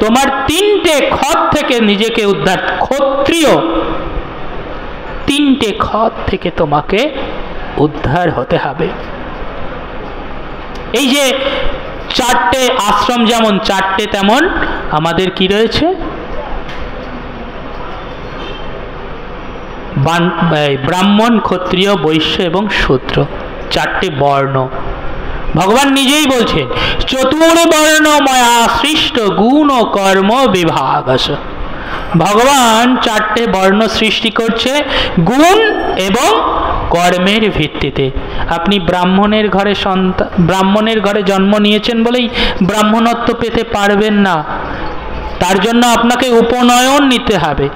তোমার তিনটে ক্ষত থেকে নিজেকে উদ্ধার, ক্ষত্রিয় তিনটে ক্ষত থেকে তোমাকে উদ্ধার হতে হবে। এই যে চারটে আশ্রম, যেমন চারটে তেমন আমাদের কি রয়েছে, ব্রাহ্মণ, ক্ষত্রিয়, বৈশ্য এবং শূদ্র, চারটে বর্ণ। ভগবান নিজেই বলছেন চতুর্বর্ণ ময়া সৃষ্ট গুণ ও কর্ম বিভাগস। ভগবান চারটে বর্ণ সৃষ্টি করছে গুণ এবং কর্মের ভিত্তিতে। আপনি ব্রাহ্মণের ঘরে ব্রাহ্মণের ঘরে জন্ম নিয়েছেন বলেই ব্রাহ্মণত্ব পেতে পারবেন না। তার জন্য আপনাকে উপনয়ন নিতে হবে,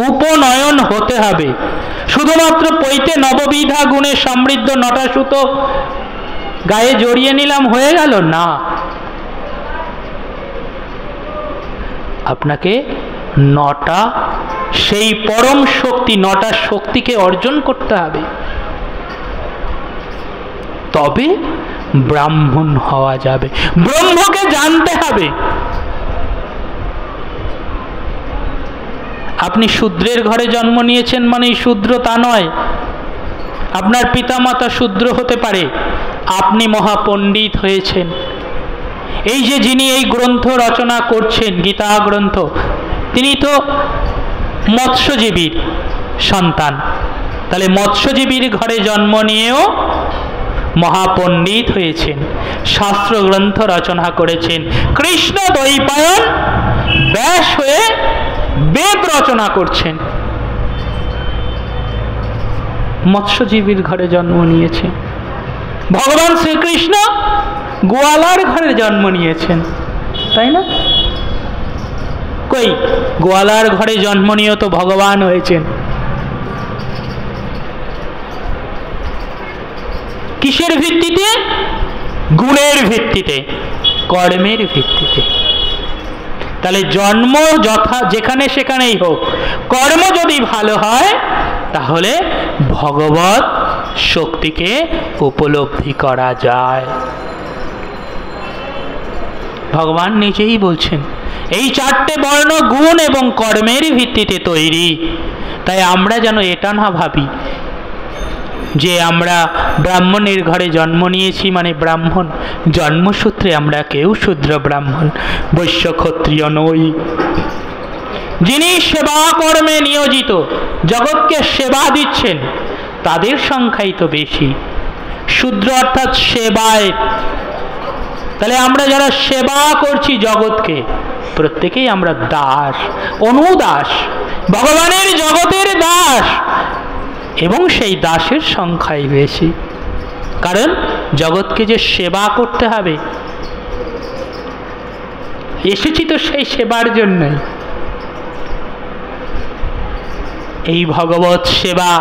উপনয়ন হতে হবে। শুধুমাত্র পৈতে নববিধা গুণে সমৃদ্ধ নটা সুতো গায়ে জড়িয়ে নিলাম হয়ে গেল না, আপনাকে নটা সেই পরম শক্তি, নটা শক্তিকে অর্জন করতে হবে, তবে ব্রাহ্মণ হওয়া যাবে। ব্রহ্মকে জানতে হবে। আপনি শূদ্রের ঘরে জন্ম নিয়েছেন মানেই শূদ্র তা নয়। আপনার পিতামাতা শূদ্র হতে পারে, আপনি মহাপণ্ডিত হয়েছেন। এই যে যিনি এই গ্রন্থ রচনা করছেন, গীতা গ্রন্থ, তিনি তো মৎস্যজীবীর সন্তান। তাহলে মৎস্যজীবীর ঘরে জন্ম নিয়েও মহাপণ্ডিত হয়েছেন, শাস্ত্র গ্রন্থ রচনা করেছেন। কৃষ্ণ দ্বৈপায়ন ব্যাস হয়ে বেদ রচনা করছেন, মৎস্যজীবীর ঘরে জন্ম নিয়েছেন। ভগবান শ্রীকৃষ্ণ গোয়ালার ঘরে জন্ম নিয়েছেন, তাই না? কই, গোয়ালার ঘরে জন্ম নিয়ে তো ভগবান হয়েছেন। কিসের ভিত্তিতে? গুণের ভিত্তিতে, কর্মের ভিত্তিতে। তাহলে জন্ম যেখানে সেখানেই হোক, কর্ম যদি ভালো হয় তাহলে ভগবত শক্তিকে উপলব্ধি করা যায়। ভগবান নিজেই বলছেন এই চারটে বর্ণ গুণ এবং কর্মের ভিত্তিতে তৈরি। তাই আমরা যেন এটা না ভাবি যে আমরা ব্রাহ্মণের ঘরে জন্ম নিয়েছি মানে ব্রাহ্মণ। জন্মসূত্রে আমরা কেউ শূদ্র ব্রাহ্মণ, বৈশ্য, ক্ষত্রিয় নই। যিনি সেবা কর্মে নিয়োজিত, জগৎকে সেবা দিচ্ছেন, তাদের সংখ্যাই তো বেশি। শূদ্র অর্থাৎ সেবায়। তাহলে আমরা যারা সেবা করছি জগৎকে, প্রত্যেকেই আমরা দাস, অনুদাস, ভগবানের জগতের দাস। এবং সেই দাসের সংখ্যাই বেশি, কারণ জগৎকে যে সেবা করতে হবে, এসেছি তো সেই সেবার জন্যই। এই ভগবত সেবা,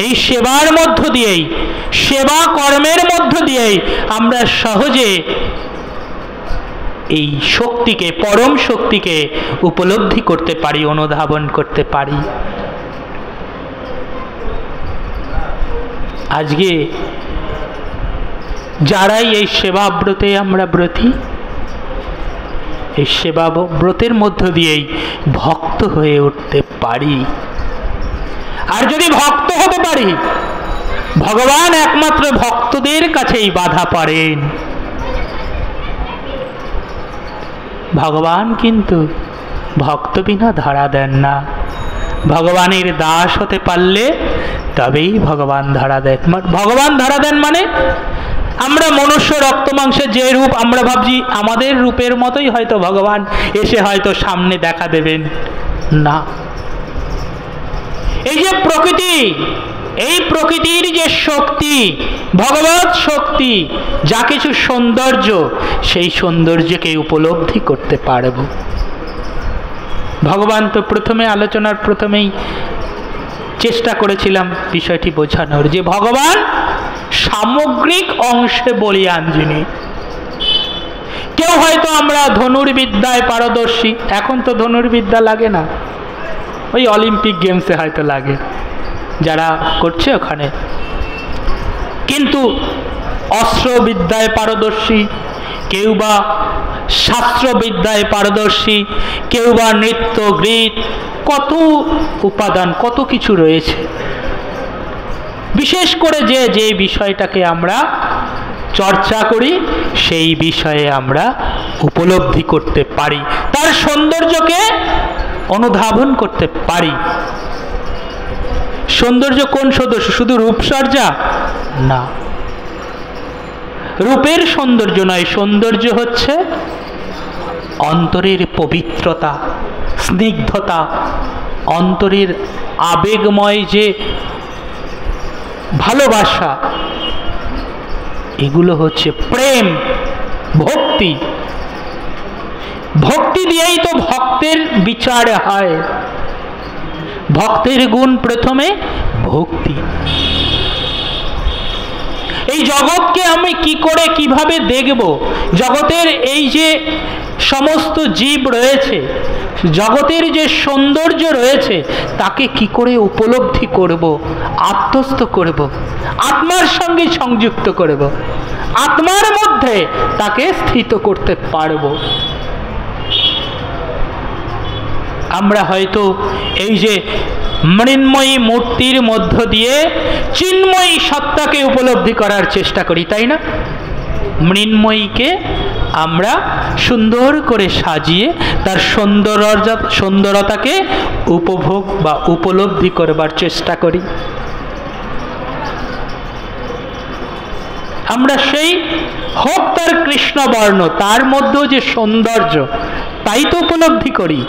এই সেবার মধ্য দিয়েই, সেবা কর্মের মধ্য দিয়েই আমরা সহজে এই শক্তিকে, পরম শক্তিকে উপলব্ধি করতে পারি, অনুধাবন করতে পারি। আজকে যারাই এই সেবা ব্রতে আমরা ব্রতী, এই সেবা ব্রতের মধ্য দিয়েই ভক্ত হয়ে উঠতে পারি। আর যদি ভক্ত হতে পারি, ভগবান একমাত্র ভক্তদের কাছেই বাধা পড়েন। ভগবান কিন্তু ভক্ত বিনা ধরা দেন না। ভগবানের দাস হতে পারলে তবেই ভগবান ধরা দেন। ভগবান ধরা দেন মানে আমরা মনুষ্য রক্ত মাংসের যে রূপ, আমরা ভাবছি আমাদের রূপের মতোই হয়তো ভগবান এসে হয়তো সামনে দেখা দেবেন না। এই যে প্রকৃতি, এই প্রকৃতির যে শক্তি, ভগবত শক্তি, যা কিছু সৌন্দর্য, সেই সৌন্দর্যকে উপলব্ধি করতে পারব। ভগবান তো প্রথমে আলোচনার প্রথমেই চেষ্টা করেছিলাম বিষয়টি বোঝানোর, যে ভগবান সামগ্রিক অংশে বলীয়ান যিনি। কেউ হয়তো আমরা ধনুর্বিদ্যায় পারদর্শী, এখন তো ধনুর্বিদ্যা লাগে না, ওই অলিম্পিক গেমসে হয়তো লাগে যারা করছে ওখানে, কিন্তু অস্ত্রবিদ্যায় পারদর্শী, কেউ বা শাস্ত্রবিদ্যায় পারদর্শী, কেউ বা নৃত্য গীত, কত উপাদান, কত কিছু রয়েছে। বিশেষ করে যে বিষয়টাকে আমরা চর্চা করি সেই বিষয়ে আমরা উপলব্ধি করতে পারি, তার সৌন্দর্যকে অনুধাবন করতে পারি। সৌন্দর্য কোন সৌন্দর্য? শুধু রূপসজ্জা না, রূপের সৌন্দর্য নয়, সৌন্দর্য হচ্ছে অন্তরের পবিত্রতা, স্নিগ্ধতা, অন্তরের আবেগময় যে ভালোবাসা, এগুলো হচ্ছে প্রেম, ভক্তি। ভক্তি দিয়েই তো ভক্তের বিচার হয়। ভক্তের গুণ প্রথমে ভক্তি। এই জগৎকে আমি কি করে কিভাবে দেখব? জগতের এই যে সমস্ত জীব রয়েছে, জগতের যে সৌন্দর্য রয়েছে, তাকে কি করে উপলব্ধি করব, আত্মস্থ করব, আত্মার সঙ্গে সংযুক্ত করব, আত্মার মধ্যে তাকে স্থিত করতে পারব। আমরা হয়তো এই যে মৃন্ময়ী মূর্তির মধ্য দিয়ে চিন্ময়ী সত্তাকে উপলব্ধি করার চেষ্টা করি, তাই না? মৃন্ময়ীকে আমরা সুন্দর করে সাজিয়ে তার সুন্দরতাকে উপভোগ বা উপলব্ধি করবার চেষ্টা করি। আমরা সেই হোক তার কৃষ্ণবর্ণ, তার মধ্যেও যে সৌন্দর্য, তাই তো উপলব্ধি করি।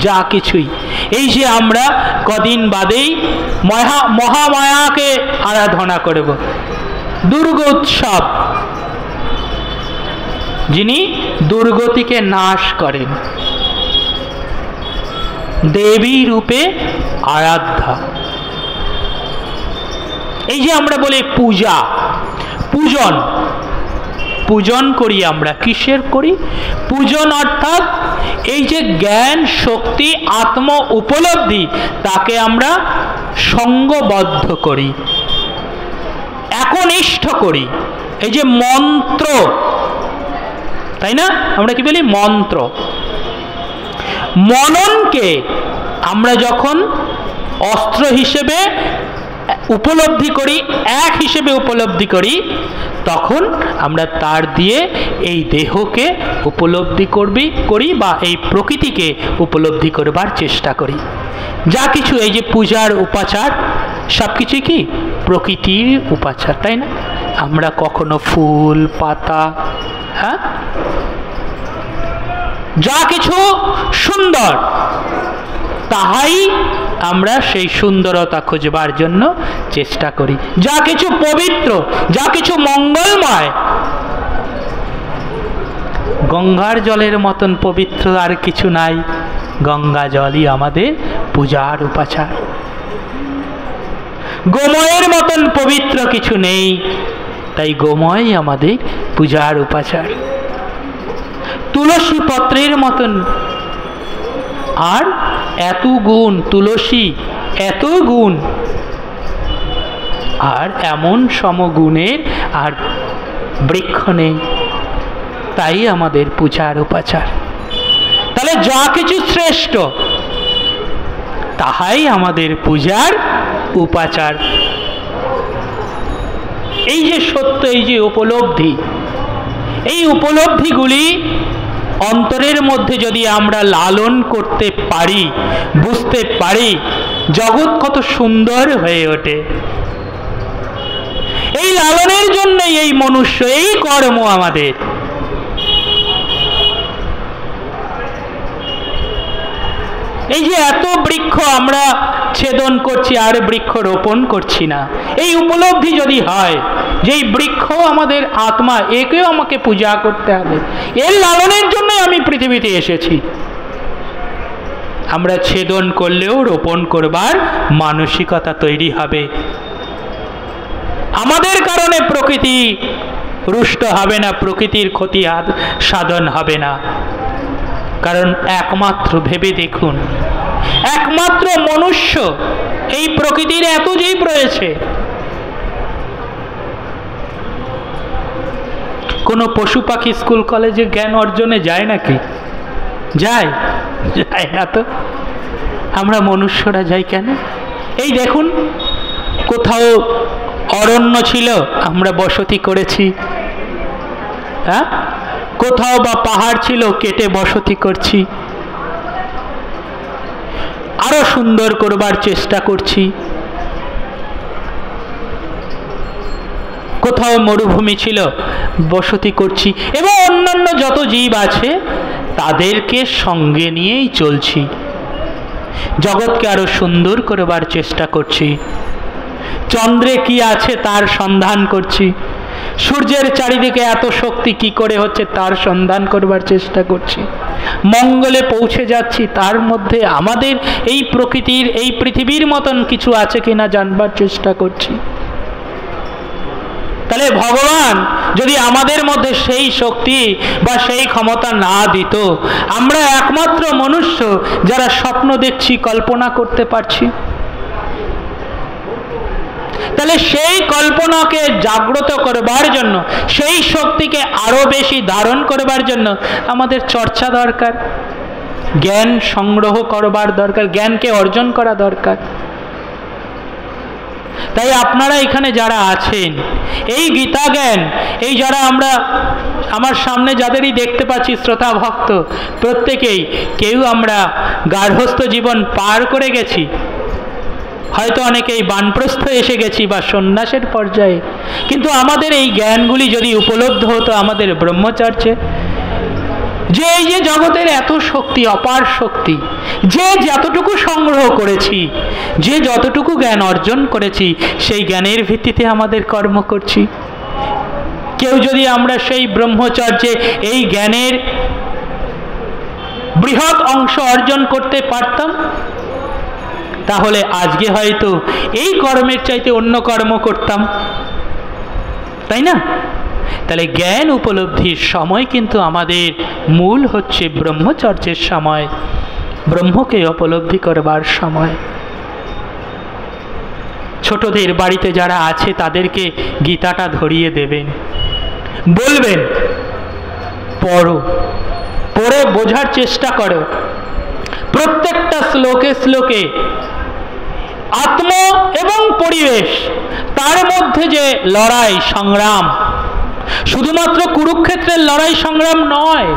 যা কিছুই, এই যে আমরা কদিন বাদেই মহামায়াকে আরাধনা করব, দুর্গোৎসব, যিনি দুর্গতিকে নাশ করেন, দেবী রূপে আরাধ্যা। এই যে আমরা বলি পূজা, পূজন, পূজন করি আমরা, কিসের করি? পূজন অর্থাৎ এই যে জ্ঞান শক্তি আত্ম উপলব্ধি, তাকে আমরা সঙ্গবদ্ধ করি, একনিষ্ঠ করি। এই যে মন্ত্র, তাই না? আমরা কি বলি? মন্ত্র। মননকে আমরা যখন অস্ত্র হিসেবে উপলব্ধি করি, এক হিসেবে উপলব্ধি করি, তখন আমরা তার দিয়ে এই দেহকে উপলব্ধি করি বা এই প্রকৃতিকে উপলব্ধি করবার চেষ্টা করি। যা কিছু এই যে পূজার উপাচার, সব কিছু কি প্রকৃতির উপাচার, তাই না? আমরা কখনো ফুল পাতা, হ্যাঁ, যা কিছু সুন্দর, তাহাই আমরা সেই সুন্দরতা খুঁজবার জন্য চেষ্টা করি। যা কিছু পবিত্র, যা কিছু মঙ্গলময়, গঙ্গার জলের মতন পবিত্র আর কিছু নাই। গঙ্গা জলই আমাদের পূজার উপাচার। গোময়ের মতন পবিত্র কিছু নেই, তাই গোময় আমাদের পূজার উপাচার। তুলসী পত্রের মতন আর এত গুণ, তুলসী এত গুণ, আর এমন সমগুণের আর বৃক্ষ নেই, তাই আমাদের পূজার উপাচার। তাহলে যা কিছু শ্রেষ্ঠ, তাহাই আমাদের পূজার উপাচার। এই যে সত্য, এই যে উপলব্ধি, এই উপলব্ধিগুলি অন্তরের মধ্যে যদি আমরা লালন করতে পারি, বুঝতে পারি, জগৎ কত সুন্দর হয়ে ওঠে। এই লালনের জন্যই এই মনুষ্য, এই কর্ম আমাদের। এই যে এত বৃক্ষ আমরা ছেদন করছি আর বৃক্ষ রোপণ করছি না, এই উপলব্ধি যদি হয় যে এই বৃক্ষ আমাদের আত্মা, একেও আমাকে পূজা করতে হবে, এর লালনের জন্যই আমি পৃথিবীতে এসেছি। আমরা ছেদন করলেও রোপণ করবার মানসিকতা তৈরি হবে। আমাদের কারণে প্রকৃতি রুষ্ট হবে না, প্রকৃতির ক্ষতি সাধন হবে না। কারণ একমাত্র ভেবে দেখুন, একমাত্র মনুষ্য, এই প্রকৃতির এত জীব রয়েছে, কোনো পশু পাখি স্কুল কলেজে জ্ঞান অর্জনে যায় নাকি? যায়? যায় না তো। আমরা মনুষ্যরা যাই কেন? এই দেখুন, কোথাও অরণ্য ছিল, আমরা বসতি করেছি। হ্যাঁ, কোথাও বা পাহাড় ছিল, কেটে বসতি করছি, আরো সুন্দর করবার চেষ্টা করছি। কোথাও মরুভূমি ছিল, বসতি করছি, এবং অন্যান্য যত জীব আছে তাদেরকে সঙ্গে নিয়েই চলছি। জগৎকে আরো সুন্দর করবার চেষ্টা করছি। চন্দ্রে কি আছে তার সন্ধান করছি। সূর্যের চারিদিকে এত শক্তি কি করে হচ্ছে তার সন্ধান করবার চেষ্টা করছি। মঙ্গলে পৌঁছে যাচ্ছি, তার মধ্যে আমাদের এই প্রকৃতির, এই পৃথিবীর মতন কিছু আছে কিনা জানবার চেষ্টা করছি। তাহলে ভগবান যদি আমাদের মধ্যে সেই শক্তি বা সেই ক্ষমতা না দিত, আমরা একমাত্র মনুষ্য যারা স্বপ্ন দেখছি, কল্পনা করতে পারছি, তাহলে সেই কল্পনাকে জাগ্রত করবার জন্য, সেই শক্তিকে আরো বেশি ধারণ করবার জন্য আমাদের চর্চা দরকার, জ্ঞান সংগ্রহ করবার দরকার, জ্ঞানকে অর্জন করা দরকার। তাই আপনারা এখানে যারা আছেন, এই গীতা জ্ঞান, এই যারা আমরা আমার সামনে যাদেরই দেখতে পাচ্ছি শ্রোতা ভক্ত, প্রত্যেকেই কেউ আমরা গার্হস্থ্য জীবন পার করে গেছি, হয়তো অনেকেই বানপ্রস্থ এসে গেছি বা সন্ন্যাসের পর্যায়ে, কিন্তু আমাদের এই জ্ঞানগুলি যদি উপলব্ধ হতো আমাদের ব্রহ্মচর্যে, যে এই যে জগতের এত শক্তি, অপার শক্তি, যে যতটুকু সংগ্রহ করেছি, যে যতটুকু জ্ঞান অর্জন করেছি, সেই জ্ঞানের ভিত্তিতে আমাদের কর্ম করছি। কেউ যদি আমরা সেই ব্রহ্মচর্যে এই জ্ঞানের বৃহৎ অংশ অর্জন করতে পারতাম, তাহলে আজকে হয়তো এই কর্মের চাইতে অন্য কর্ম করতাম, তাই না? তাহলে জ্ঞান উপলব্ধির সময় কিন্তু আমাদের মূল হচ্ছে ব্রহ্মচর্যের সময়, ব্রহ্মকে উপলব্ধি করবার সময়। ছোটদের বাড়িতে যারা আছে তাদেরকে গীতাটা ধরিয়ে দেবেন, বলবেন পড়ো, পড়ে বোঝার চেষ্টা করো। প্রত্যেকটা শ্লোকে শ্লোকে আত্ম এবং পরিবেশ, তার মধ্যে যে লড়াই সংগ্রাম, শুধুমাত্র কুরুক্ষেত্রের লড়াই সংগ্রাম নয়,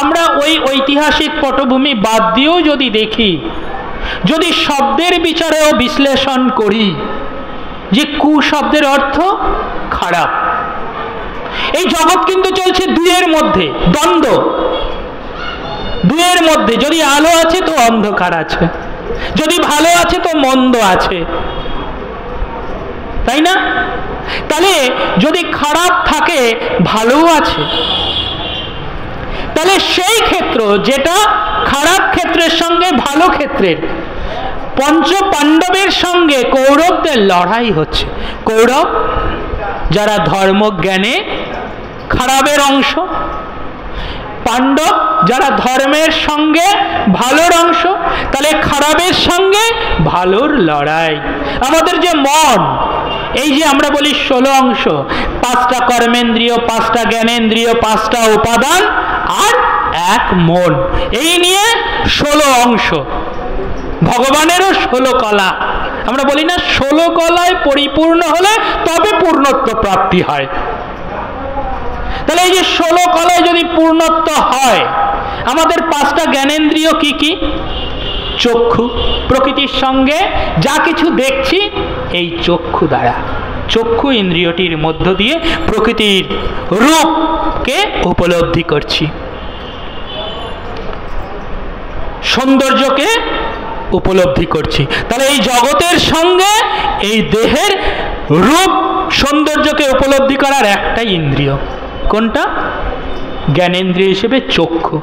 আমরা ওই ঐতিহাসিক পটভূমি বাদ দিয়েও যদি দেখি, যদি শব্দের বিচারেও বিশ্লেষণ করি, যে কু শব্দের অর্থ খারাপ। এই জগৎ কিন্তু চলছে দুয়ের মধ্যে, দ্বন্দ্ব, দুয়ের মধ্যে। যদি আলো আছে তো অন্ধকার আছে, যদি ভালো আছে তো মন্দ আছে, তাই না? তাহলে যদি খারাপ থাকে ভালোও আছে, তাহলে সেই ক্ষেত্র যেটা খারাপ ক্ষেত্রের সঙ্গে ভালো ক্ষেত্রের, পঞ্চ পাণ্ডবের সঙ্গে কৌরবদের লড়াই হচ্ছে। কৌরব যারা ধর্মজ্ঞানে খারাপের অংশ, পাণ্ডব যারা ধর্মের সঙ্গে ভালোর অংশ। তাহলে খারাপের সঙ্গে ভালোর লড়াই। আমাদের যে মন, এই যে আমরা বলি 16 অংশ, 5টা কর্মেন্দ্রিয়, 5টা জ্ঞানেন্দ্রিয়, 5টা উপাদান আর এক মন, এই নিয়ে 16 অংশ। ভগবানেরও 16 কলা। আমরা বলি না 16 কলায় পরিপূর্ণ হলে তবে পূর্ণত্ব প্রাপ্তি হয়। তাহলে এই যে 16 কলায় যদি পূর্ণত্ব হয়, আমাদের 5টা জ্ঞানেন্দ্রিয় কি কি? চক্ষু, প্রকৃতির সঙ্গে যা কিছু দেখছি এই চক্ষু দ্বারা, চক্ষু ইন্দ্রিয়টির মধ্য দিয়ে প্রকৃতির রূপকে উপলব্ধি করছি, সৌন্দর্যকে উপলব্ধি করছি। তাহলে এই জগতের সঙ্গে এই দেহের রূপ সৌন্দর্যকে উপলব্ধি করার একটাই ইন্দ্রিয়, কোনটা? জ্ঞানেন্দ্রিয় হিসেবে চক্ষু।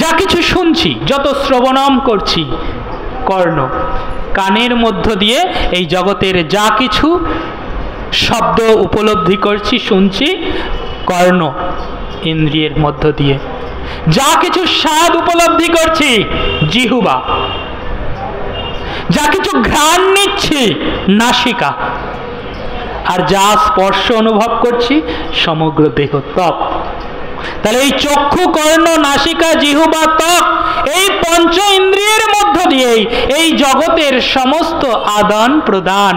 যা কিছু শুনছি, যত শ্রবণম করছি, কর্ণ, কানের মধ্য দিয়ে এই জগতের যা কিছু শব্দ উপলব্ধি করছি, শুনছি, কর্ণ ইন্দ্রিয়ের মধ্য দিয়ে। যা কিছু স্বাদ উপলব্ধি করছি, জিহ্বা। যা কিছু ঘ্রাণ নিচ্ছি, নাসিকা। আর যা স্পর্শ অনুভব করছি সমগ্র দেহ ত্বক। তাহলে এই চক্ষু, কর্ণ, নাসিকা, জিহ্বা, ত্বক, এই পঞ্চ ইন্দ্রিয়ের মধ্য দিয়েই এই জগতের সমস্ত আদান প্রদান,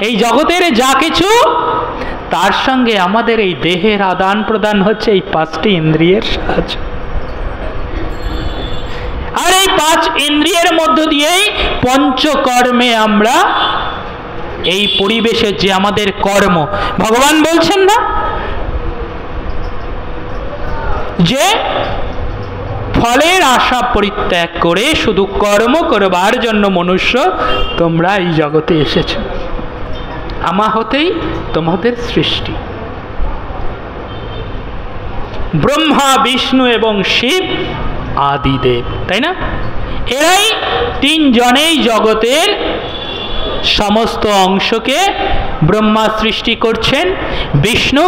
এই জগতের যা কিছু তার সঙ্গে আমাদের এই দেহের আদান প্রদান হচ্ছে এই পাঁচটি ইন্দ্রিয়ের সাহায্য। আর এই পাঁচ ইন্দ্রিয়ের মধ্য দিয়েই পঞ্চকর্মে আমরা এই পরিবেশের যে আমাদের কর্ম, ভগবান বলছেন না যে ফলের আশা পরিত্যাগ করে শুধু কর্ম করবার জন্য মনুষ্য তোমরা এই জগতে এসেছ, আমা হতেই তোমাদের সৃষ্টি। ব্রহ্মা, বিষ্ণু এবং শিব আদিদেব, তাই না? এরাই তিনজনেই জগতের সমস্ত অংশকে ব্রহ্মা সৃষ্টি করছেন, বিষ্ণু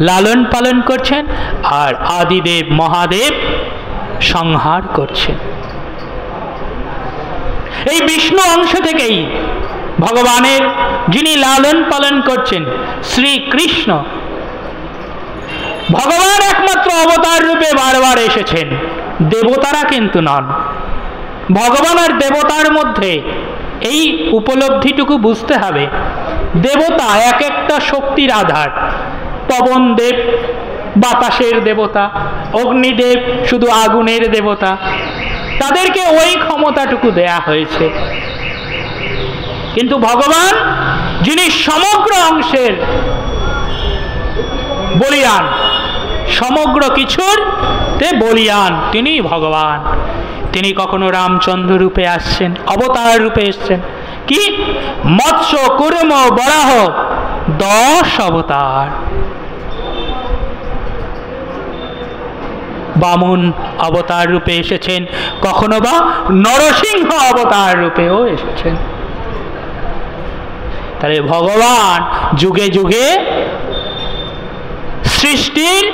লালন পালন করছেন, আর আদিদেব মহাদেব সংহার করছেন। এই বিষ্ণু অংশ থেকেই ভগবানের যিনি লালন পালন করছেন শ্রীকৃষ্ণ, ভগবান একমাত্র অবতার রূপে বারবার এসেছেন, দেবতারা কিন্তু নন। ভগবান আর দেবতার মধ্যে এই উপলব্ধিটুকু বুঝতে হবে, দেবতা এক একটা শক্তির আধার। পবন দেব বাতাসের দেবতা, অগ্নিদেব শুধু আগুনের দেবতা, তাদেরকে ওই ক্ষমতাটুকু দেয়া হয়েছে। কিন্তু ভগবান যিনি সমগ্র অংশের বলিয়ান, সমগ্র কিছুর তে বলিয়ান, তিনি ভগবান। তিনি কখনো রামচন্দ্র রূপে আসছেন, অবতার রূপে এসছেন, কি মৎস্য, কুর্ম, বরাহ, 10 অবতার। বামন অবতার রূপে এসেছেন, কখনো বা নরসিংহ অবতার রূপেও এসেছেন। তাহলে ভগবান যুগে যুগে সৃষ্টির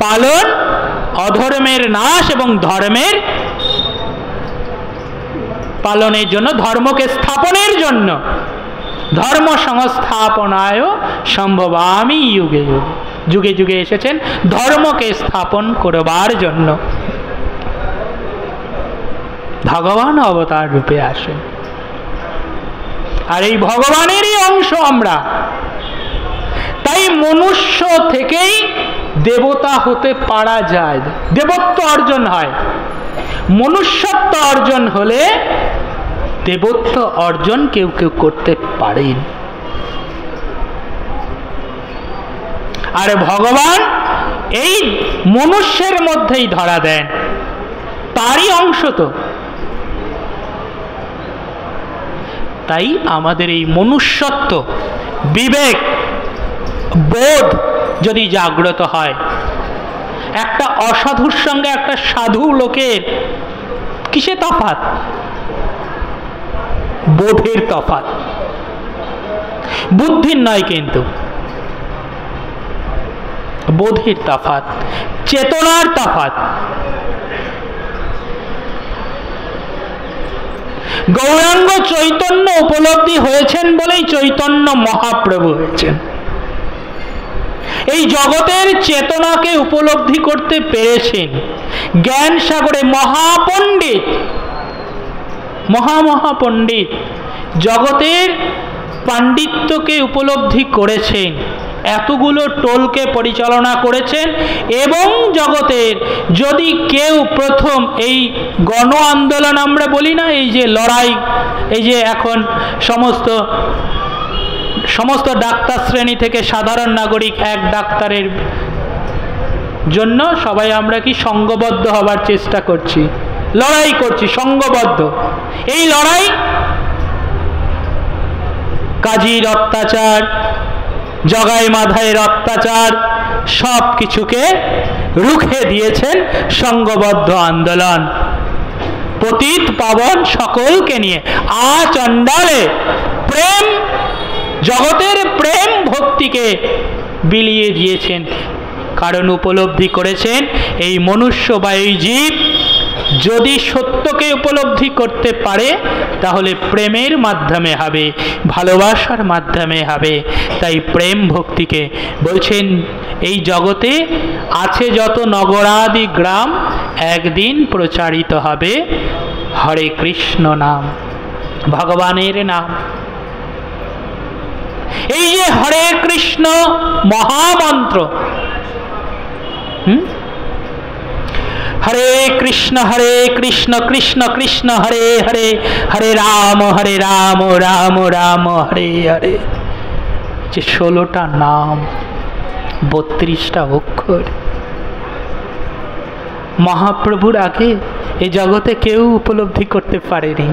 পালন, অধর্মের নাশ এবং ধর্মের পালনের জন্য, ধর্মকে স্থাপনের জন্য, ধর্ম সংস্থাপনায় সম্ভবামি যুগে যুগে, যুগে যুগে এসেছেন ধর্মকে স্থাপন করবার জন্য। ভগবান অবতার রূপে আসেন, আর এই ভগবানেরই অংশ আমরা। তাই মনুষ্য থেকেই দেবতা হতে পারা যায়, দেবত্ব অর্জন হয়। মনুষ্যত্ব অর্জন হলে দেবত্ব অর্জন কেউ কেউ করতে পারেন। আর ভগবান এই মনুষ্যের মধ্যেই ধরা দেন, তারই অংশ তো। তাই আমাদের এই মনুষ্যত্ব, বিবেক, বোধ যদি জাগ্রত হয়, একটা অসাধুর সঙ্গে একটা সাধু লোকের কিসে তফাৎ? বোধের তফাৎ, বুদ্ধির নয়, কিন্তু বোধের তফাৎ, চেতনার তফাৎ। গৌরাঙ্গ চৈতন্য উপলব্ধি হয়েছেন বলেই চৈতন্য মহাপ্রভু হয়েছেন। এই জগতের চেতনাকে উপলব্ধি করতে পেরেছেন, জ্ঞান সাগরে মহাপণ্ডিত, মহাপণ্ডিত জগতের পাণ্ডিত্যকে উপলব্ধি করেছেন, এতগুলো টোলকে পরিচালনা করেছেন। এবং জগতের যদি কেউ প্রথম এই গণ আন্দোলন আমরা বলি না, এই যে লড়াই, এই যে এখন সমস্ত ডাক্তার শ্রেণী থেকে সাধারণ নাগরিক এক ডাক্তারের জন্য সবাই আমরা কি সংঘবদ্ধ হবার চেষ্টা করছি, লড়াই করছি সংঘবদ্ধ। এই লড়াই কাজীর অত্যাচার, জগাই মাধাইয়ের অত্যাচার, সব কিছুকে রুখে দিয়েছেন সংঘবদ্ধ আন্দোলন। পতিত পাবন সকলকে নিয়ে আচণ্ডালে প্রেম, জগতের প্রেম ভক্তিকে বিলিয়ে দিয়েছেন। কারণ উপলব্ধি করেছেন এই মনুষ্য বা এই জীব যদি সত্যকে উপলব্ধি করতে পারে তাহলে প্রেমের মাধ্যমে হবে, ভালোবাসার মাধ্যমে হবে। তাই প্রেম ভক্তিকে বলছেন এই জগতে আছে যত নগরাদি গ্রাম, একদিন প্রচারিত হবে হরে কৃষ্ণ নাম, ভগবানের নাম। এই যে হরে কৃষ্ণ মহামন্ত্র, হরে কৃষ্ণ কৃষ্ণ কৃষ্ণ হরে হরে, হরে রাম রাম রাম হরে হরে, যে 16টা নাম, 32টা অক্ষর, মহাপ্রভুর আগে এই জগতে কেউ উপলব্ধি করতে পারেনি।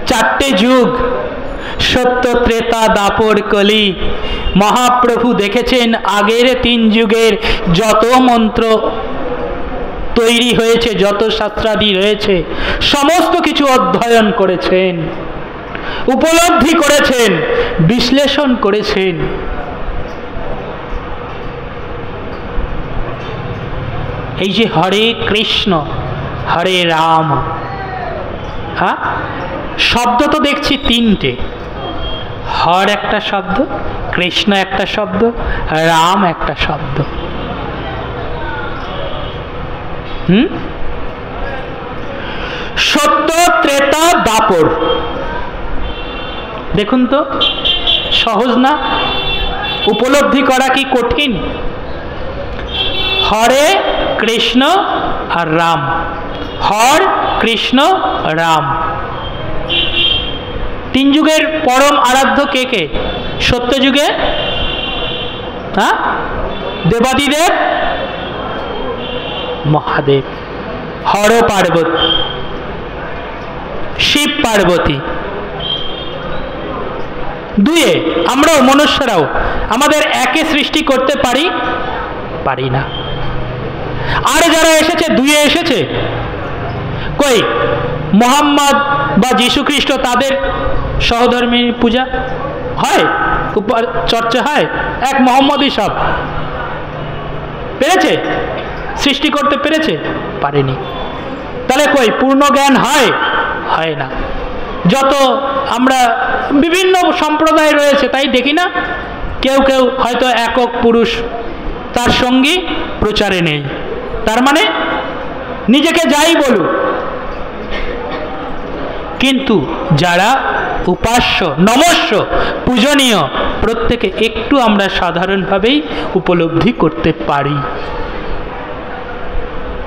4টে যুগ, সত্য ত্রেতা দাপর কলি, মহাপ্রভু দেখেছেন আগের 3 যুগের যত মন্ত্র তৈরি হয়েছে, যত শাস্ত্রাদি রয়েছে, সমস্ত কিছু অধ্যয়ন করেছেন, উপলব্ধি করেছেন, বিশ্লেষণ করেছেন। এই যে হরে কৃষ্ণ হরে রাম, হ্যাঁ, শব্দ তো দেখছি 3টে, হর একটা শব্দ, কৃষ্ণ একটা শব্দ, রাম একটা শব্দ। সত্য ত্রেতা দাপর, দেখুন তো সহজ না? উপলব্ধি করা কি কঠিন? হরে কৃষ্ণ আর রাম, হর কৃষ্ণ রাম। 3 যুগের পরম আরাধ্য কে কে? সত্য যুগে হ্যাঁ দেবাদিদেব মহাদেব, হর পার্বতী, শিব পার্বতী। 2-এ আমরাও মনুষ্যরাও আমাদের একে সৃষ্টি করতে পারি না। আর যারা এসেছে 2-এ এসেছে, কই মোহাম্মদ বা যীশু খ্রিস্ট, তাদের সহধর্মী পূজা হয়, চর্চা হয়, এক মোহাম্মদই সব। পেরেছে সৃষ্টি করতে? পেরেছে? পারেনি। তাহলে কই পূর্ণ জ্ঞান হয় না। যত আমরা বিভিন্ন সম্প্রদায় রয়েছে তাই দেখি না, কেউ কেউ হয়তো একক পুরুষ, তার সঙ্গী প্রচারে নেই, তার মানে নিজেকে যাই বলুক। কিন্তু যারা উপাস্য, নমস্য, পূজনীয়, প্রত্যেকে একটু আমরা সাধারণভাবেই উপলব্ধি করতে পারি,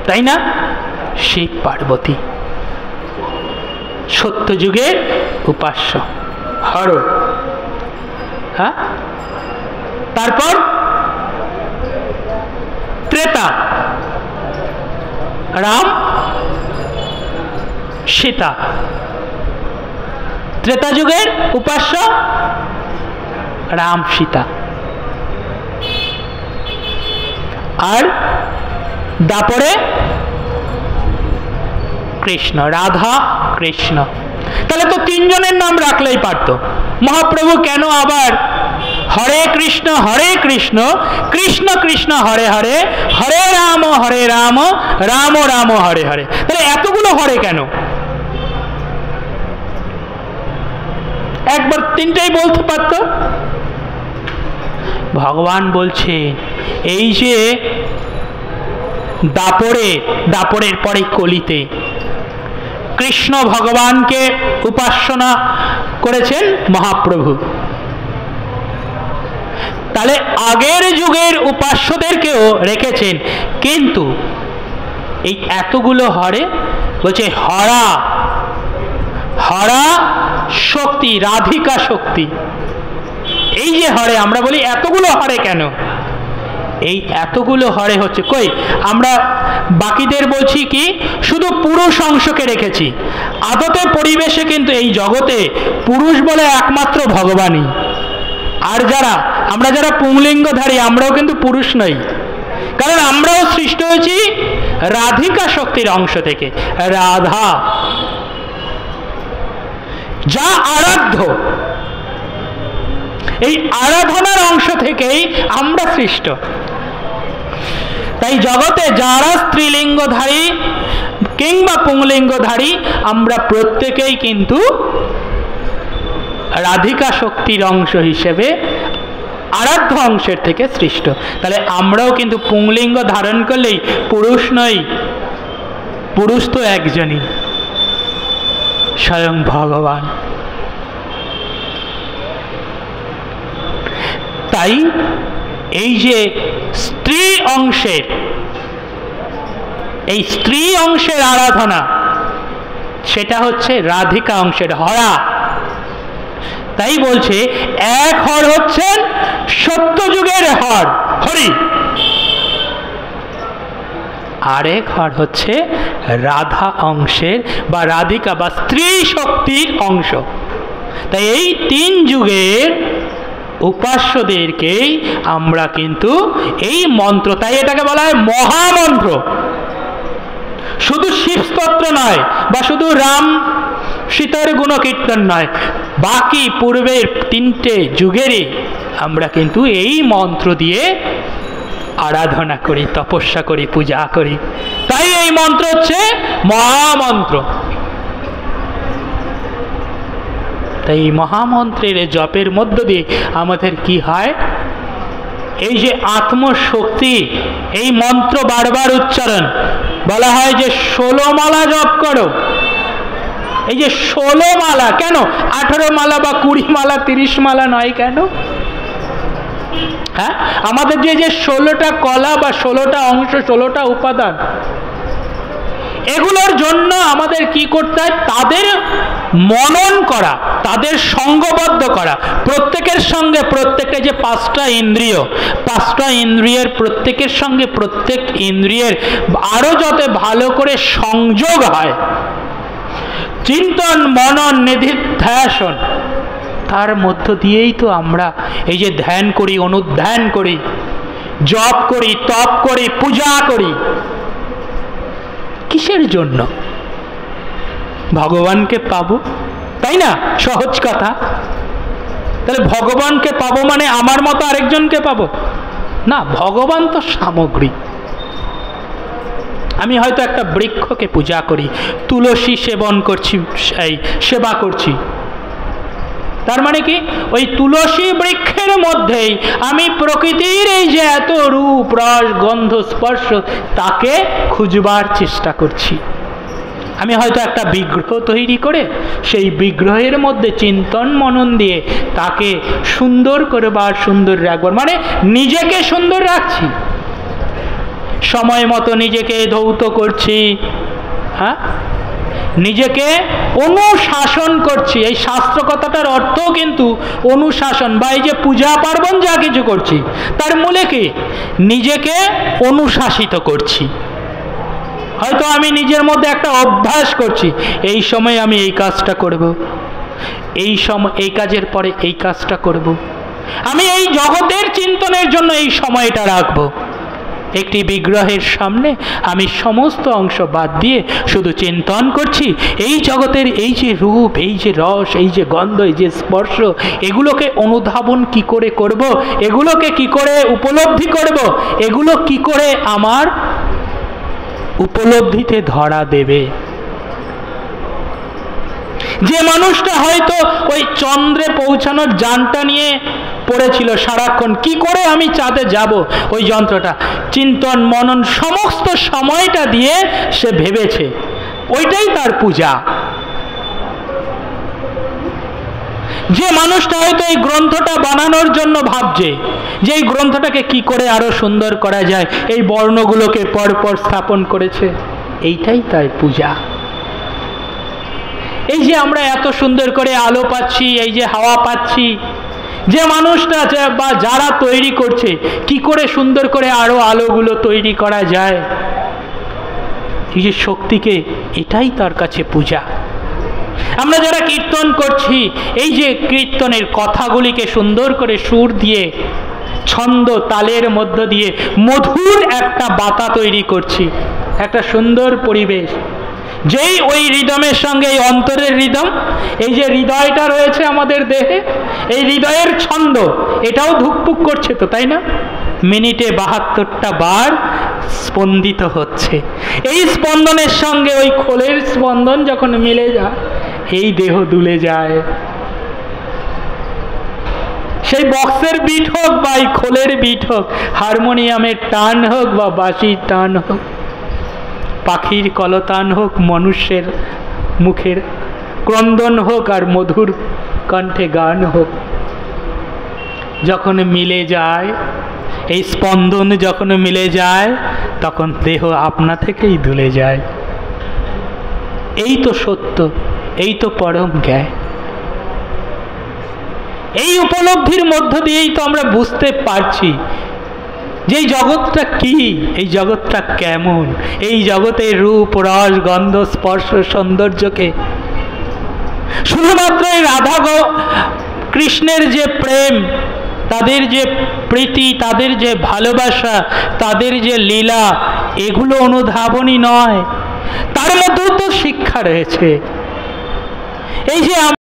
তাই না? শিব পার্বতী সত্যযুগের উপাস্য, হর। হ্যাঁ, তারপর ত্রেতা, রাম সীতা, ত্রেতা যুগের উপাস্য রাম সীতা। আর দাপরে কৃষ্ণ, রাধা কৃষ্ণ। তাহলে তো 3 জনের নাম রাখলেই পারত। মহাপ্রভু কেন আবার হরে কৃষ্ণ কৃষ্ণ কৃষ্ণ হরে হরে, হরে রাম রাম রাম হরে হরে? তাহলে এতগুলো হরে কেন? একবার 3টাই বলতে পারত। ভগবান বলছেন এই যে দাপরের পরে কলিতে কৃষ্ণ ভগবানকে উপাসনা করেছেন মহাপ্রভু, তাহলে আগের যুগের উপাস্যদেরকেও রেখেছেন। কিন্তু এই এতগুলো হরে বলছে হরা শক্তি, রাধিকা শক্তি। এই যে হরে আমরা বলি এতগুলো হরে কেন? এই এতগুলো হরে হচ্ছে, কই আমরা বাকিদের বলছি কি শুধু পুরুষ অংশকে রেখেছি, আদতে পরিবেশে কিন্তু এই জগতে পুরুষ বলে একমাত্র ভগবানই। আর আমরা যারা পুংলিঙ্গধারী, আমরাও কিন্তু পুরুষ নই, কারণ আমরাও সৃষ্টি হয়েছি রাধিকা শক্তির অংশ থেকে। রাধা যা আরাধ্য, এই আরাধনার অংশ থেকেই আমরা সৃষ্ট। তাই জগতে যারা স্ত্রীলিঙ্গধারী কিংবা পুংলিঙ্গধারী আমরা প্রত্যেকেই কিন্তু রাধিকা শক্তির অংশ হিসেবে আরাধ্য অংশের থেকে সৃষ্ট। তাহলে আমরাও কিন্তু পুংলিঙ্গ ধারণ করলেই পুরুষ নই, পুরুষ তো একজনই, স্বয়ং ভগবান। তাই এই যে স্ত্রী অংশের, এই স্ত্রী অংশের আরাধনা, সেটা হচ্ছে রাধিকা অংশের হরা। তাই বলছে এক হর হচ্ছেন সত্যযুগের হর হরি, আরেক হর হচ্ছে রাধা অংশের বা রাধিকা বা স্ত্রী শক্তির অংশ। তাই এই তিন যুগের উপাস্যদেরকেই আমরা কিন্তু এই মন্ত্র, তাই এটাকে বলা হয় মহামন্ত্র। শুধু শিব স্তোত্র নয় বা শুধু রাম সীতার গুণকীর্তন নয়, বাকি পূর্বের তিনটে যুগেরই আমরা কিন্তু এই মন্ত্র দিয়ে আরাধনা করি, তপস্যা করি, পূজা করি। তাই এই মন্ত্র হচ্ছে মহামন্ত্র। তাই এই মহামন্ত্রের জপের মধ্য দিয়ে আমাদের কি হয়, এই যে আত্মশক্তি, এই মন্ত্র বারবার উচ্চারণ, বলা হয় যে 16 মালা জপ করো। এই যে 16 মালা, কেন 18 মালা বা 20 মালা 30 মালা নয় কেন? হ্যাঁ, আমাদের যে 16টা কলা বা 16টা অংশ, 16টা উপাদান, এগুলোর জন্য আমাদের কি করতে হয়, তাদের মনন করা, তাদের সঙ্গবদ্ধ করা। প্রত্যেকের সঙ্গে প্রত্যেকটা যে 5টা ইন্দ্রিয়, 5টা ইন্দ্রিয়ের প্রত্যেকের সঙ্গে প্রত্যেক ইন্দ্রিয়ের আরো যত ভালো করে সংযোগ হয়, চিন্তন মনন নিধিধ্যাসন, তার মধ্য দিয়েই তো আমরা এই যে ধ্যান করি, অনুধ্যান করি, জপ করি, তপ করি, পূজা করি। কিসের জন্য? ভগবানকে পাবো, তাই না? সহজ কথা। তাহলে ভগবানকে পাবো মানে আমার মতো আরেকজনকে পাবো না, ভগবান তো সামগ্রী। আমি হয়তো একটা বৃক্ষকে পূজা করি, তুলসী সেবন করছি, সেবা করছি, তার মানে কি ওই তুলসী বৃক্ষের মধ্যেই আমি প্রকৃতির এই যে এত রূপ রস গন্ধ স্পর্শ, তাকে খুঁজবার চেষ্টা করছি। আমি হয়তো একটা বিগ্রহ তৈরি করে সেই বিগ্রহের মধ্যে চিন্তন মনন দিয়ে তাকে সুন্দর করবার, সুন্দর রাখবার, মানে নিজেকে সুন্দর রাখছি, সময় মতো নিজেকে ধৌত করছি, হ্যাঁ, নিজেকে অনুশাসন করছি। এই শাস্ত্র কথাটার অর্থ কিন্তু অনুশাসন, বা এই যে পূজা পার্বণ যা কিছু করছি তার মূলে কি, নিজেকে অনুশাসিত করছি। হয়তো আমি নিজের মধ্যে একটা অভ্যাস করছি, এই সময় আমি এই কাজটা করব, এই সময় এই কাজের পরে এই কাজটা করব, আমি এই জগতের চিন্তনের জন্য এই সময়টা রাখবো। একটি বিগ্রহের সামনে আমি সমস্ত অংশ বাদ দিয়ে শুধু চিন্তন করছি এই জগতের এই যে রূপ, এই যে রস, এই যে গন্ধ, এই যে স্পর্শ, এগুলোকে অনুধাবন কি করে করব, এগুলোকে কি করে উপলব্ধি করব, এগুলো কি করে আমার উপলব্ধিতে ধরা দেবে। যে মানুষটা হয়তো ওই চন্দ্রে পৌঁছানোর যানটা নিয়ে পড়েছিল সারাক্ষণ, কি করে আমি চাঁদে যাব, ওই যন্ত্রটা চিন্তন মনন সমস্ত সময়টা দিয়ে সে ভেবেছে, ওইটাই তার পূজা। যে মানুষটা হয়তো এই গ্রন্থটা বানানোর জন্য ভাবছে যে এই গ্রন্থটাকে কি করে আরো সুন্দর করা যায়, এই বর্ণগুলোকে পরপর স্থাপন করেছে, এইটাই তার পূজা। এই যে আমরা এত সুন্দর করে আলো পাচ্ছি, এই যে হাওয়া পাচ্ছি, যে মানুষটা বা যারা তৈরি করছে কি করে সুন্দর করে আরো আলোগুলো তৈরি করা যায়, এই যে শক্তিকে, এটাই তার কাছে পূজা। আমরা যারা কীর্তন করছি, এই যে কীর্তনের কথাগুলিকে সুন্দর করে সুর দিয়ে, ছন্দ তালের মধ্য দিয়ে মধুর একটা বাতা তৈরি করছি, একটা সুন্দর পরিবেশ। যেই ওই রিদমের সঙ্গে এই অন্তরের রিদম, এই যে হৃদয়টা রয়েছে আমাদের দেহে, এই হৃদয়ের ছন্দ, এটাও ধুকপুক করছে তো, তাই না? মিনিটে 72টা বার স্পন্দিত হচ্ছে। এই স্পন্দনের সঙ্গে ওই খোলের স্পন্দন যখন মিলে যায়, এই দেহ দুলে যায়। সেই বক্সের বিট হোক বা এই খোলের বিট হোক, হারমোনিয়ামের টান হোক বা বাঁশির টান হোক, পাখির কলতান হোক, মনুষ্যের মুখের ক্রন্দন হোক আর মধুর কণ্ঠে গান হোক, যখন মিলে যায়, এই স্পন্দন যখন মিলে যায়, তখন দেহ আপনা থেকেই দুলে যায়। এই তো সত্য, এই তো পরম জ্ঞান। এই উপলব্ধির মধ্য দিয়েই তো আমরা বুঝতে পারছি যে এই জগৎটা কি, এই জগৎটা কেমন। এই জগতের রূপ, রস, গন্ধ, স্পর্শ, সৌন্দর্যকে শুধুমাত্র এই রাধা কৃষ্ণের যে প্রেম, তাদের যে প্রীতি, তাদের যে ভালোবাসা, তাদের যে লীলা, এগুলো অনুধাবনী নয়, তার মধ্যেও তো শিক্ষা রয়েছে। এই যে